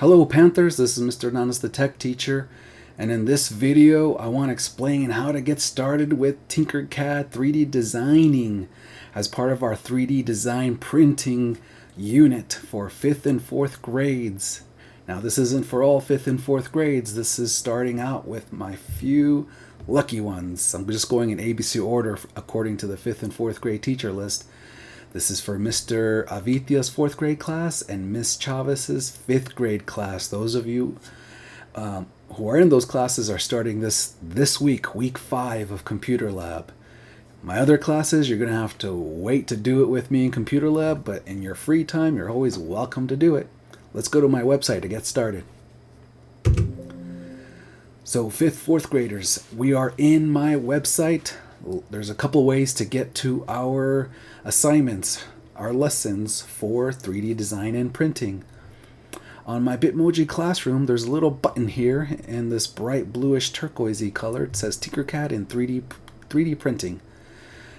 Hello Panthers, this is Mr. Hernandez The Tech Teacher, and in this video I want to explain how to get started with Tinkercad 3D designing as part of our 3D design printing unit for 5th and 4th grades. Now this isn't for all 5th and 4th grades, this is starting out with my few lucky ones. I'm just going in ABC order according to the 5th and 4th grade teacher list. This is for Mr. Avitia's 4th grade class and Miss Chavez's 5th grade class. Those of you who are in those classes are starting this week, week 5 of Computer Lab. My other classes, you're going to have to wait to do it with me in Computer Lab, but in your free time, you're always welcome to do it. Let's go to my website to get started. So 5th, 4th graders, we are in my website. There's a couple ways to get to our assignments, our lessons for 3D design and printing. On my Bitmoji classroom, there's a little button here in this bright bluish turquoisey color. It says Tinkercad in 3D printing.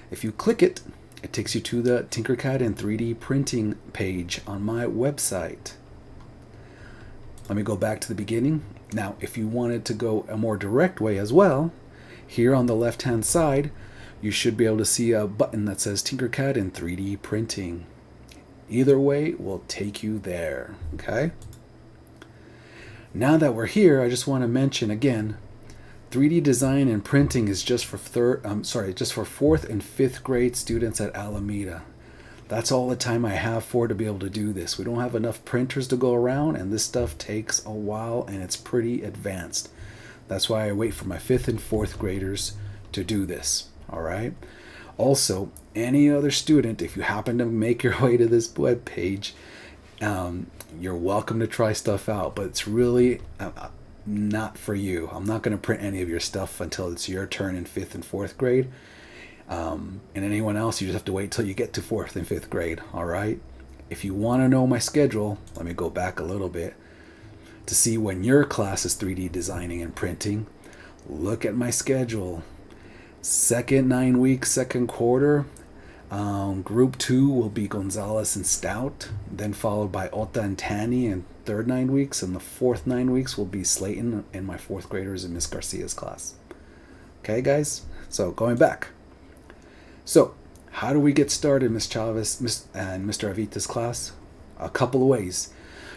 If you click it, it takes you to the Tinkercad in 3D printing page on my website. Let me go back to the beginning. Now, if you wanted to go a more direct way as well, here on the left-hand side, you should be able to see a button that says Tinkercad in 3D printing. Either way will take you there, okay? Now that we're here, I just want to mention again, 3D design and printing is just for 4th and 5th grade students at Alameda. That's all the time I have to be able to do this. We don't have enough printers to go around, and this stuff takes a while and it's pretty advanced. That's why I wait for my 5th and 4th graders to do this, all right? Also, any other student, if you happen to make your way to this web page, you're welcome to try stuff out, but it's really not for you. I'm not going to print any of your stuff until it's your turn in 5th and 4th grade. And anyone else, you just have to wait till you get to 4th and 5th grade, all right? If you want to know my schedule, let me go back a little bit. To see when your class is 3D designing and printing, look at my schedule. Second 9 weeks, 2nd quarter, group 2 will be Gonzalez and Stout, then followed by Ota and Tani in 3rd 9 weeks, and the 4th 9 weeks will be Slayton and my 4th graders in Miss Garcia's class. Okay, guys? So going back. So how do we get started, Miss Chavez and Mr. Avita's class? A couple of ways.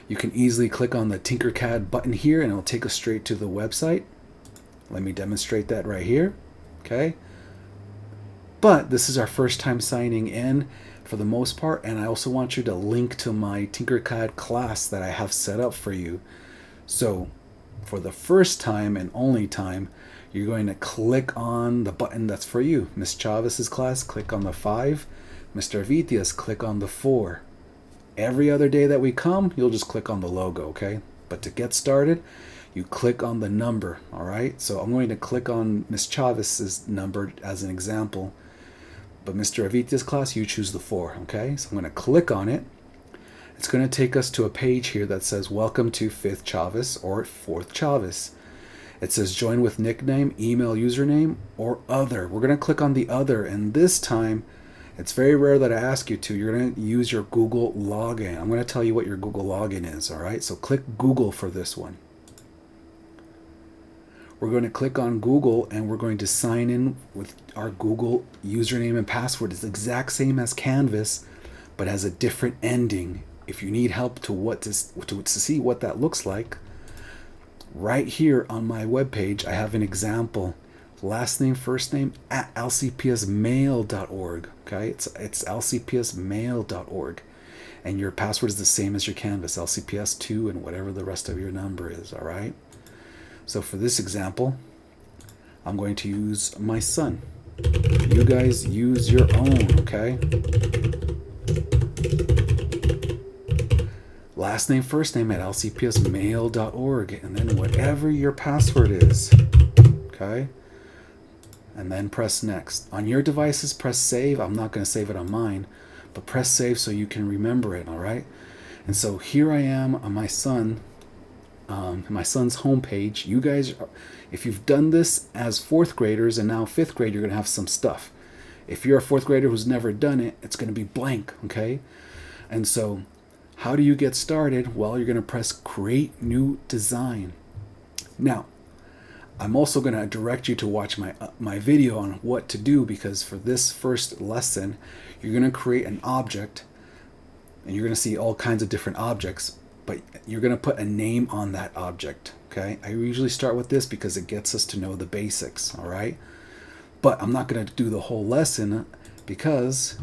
You can easily click on the Tinkercad button here and it'll take us straight to the website. Let me demonstrate that right here. Okay. But this is our first time signing in for the most part, and I also want you to link to my Tinkercad class that I have set up for you. So for the first time and only time, you're going to click on the button that's for you. Miss Chavez's class, click on the 5. Mr. Avitia's, click on the 4. Every other day that we come, you'll just click on the logo, okay? But to get started, you click on the number, all right? So I'm going to click on Miss Chavez's number as an example. But Mr. Avitia's class, you choose the 4, okay? So I'm going to click on it. It's going to take us to a page here that says, Welcome to 5th Chavez or 4th Chavez. It says join with nickname, email, username, or other. We're going to click on the other, and this time, it's very rare that I ask you to. You're going to use your Google login. I'm going to tell you what your Google login is, all right? So click Google for this one. We're going to click on Google, and we're going to sign in with our Google username and password. It's the exact same as Canvas, but has a different ending. If you need help to see what that looks like, right here on my webpage, I have an example. Last name, first name, at lcpsmail.org. Okay, it's lcpsmail.org. And your password is the same as your Canvas, lcps2 and whatever the rest of your number is, all right? So for this example, I'm going to use my son. You guys use your own, okay? Last name, first name at lcpsmail.org, and then whatever your password is, okay? And then press next. On your devices, press save. I'm not going to save it on mine, but press save so you can remember it, all right? And so here I am on my son's homepage. You guys, if you've done this as 4th graders and now 5th grade, you're going to have some stuff. If you're a 4th grader who's never done it, it's going to be blank, okay? And so How do you get started? Well, you're going to press Create New Design. Now, I'm also going to direct you to watch my video on what to do, because for this first lesson, you're going to create an object, and you're going to see all kinds of different objects, but you're going to put a name on that object. Okay, I usually start with this because it gets us to know the basics. All right, but I'm not going to do the whole lesson because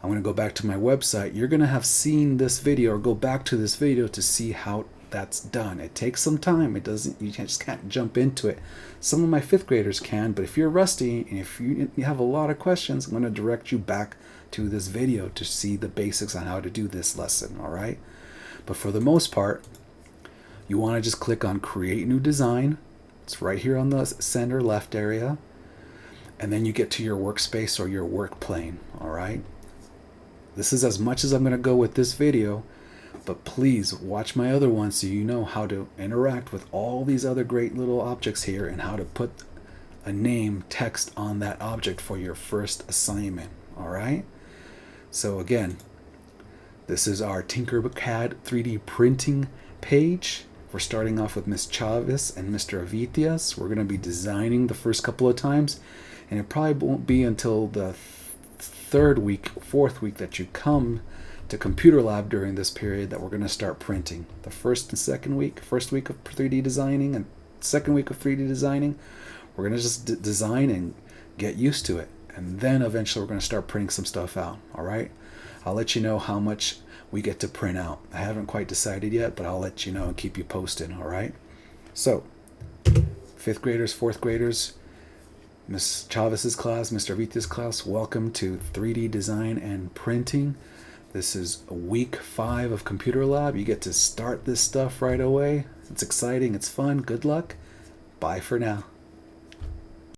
I'm going to go back to my website. You're going to have seen this video or go back to this video to see how that's done. It takes some time. It doesn't, you just can't jump into it. Some of my 5th graders can, but if you're rusty and if you have a lot of questions, I'm going to direct you back to this video to see the basics on how to do this lesson. All right, but for the most part, you want to just click on Create New Design. It's right here on the center left area, and then you get to your workspace or your work plane. All right, this is as much as I'm going to go with this video, but please watch my other one so you know how to interact with all these other great little objects here and how to put a name text on that object for your first assignment. All right, so again, this is our Tinkercad 3D printing page. We're starting off with Miss Chavez and Mr. Avitias. We're going to be designing the first couple of times, and it probably won't be until the 3rd week, 4th week that you come to computer lab during this period that we're going to start printing. The first and 2nd week, first week of 3D designing and 2nd week of 3D designing, we're going to just design and get used to it. And then eventually we're going to start printing some stuff out. All right, I'll let you know how much we get to print out. I haven't quite decided yet, but I'll let you know and keep you posted. All right, so 5th graders, 4th graders, Miss Chavez's class, Mr. Avita's class, welcome to 3D design and printing. This is week 5 of computer lab. You get to start this stuff right away. It's exciting, it's fun. Good luck. Bye for now.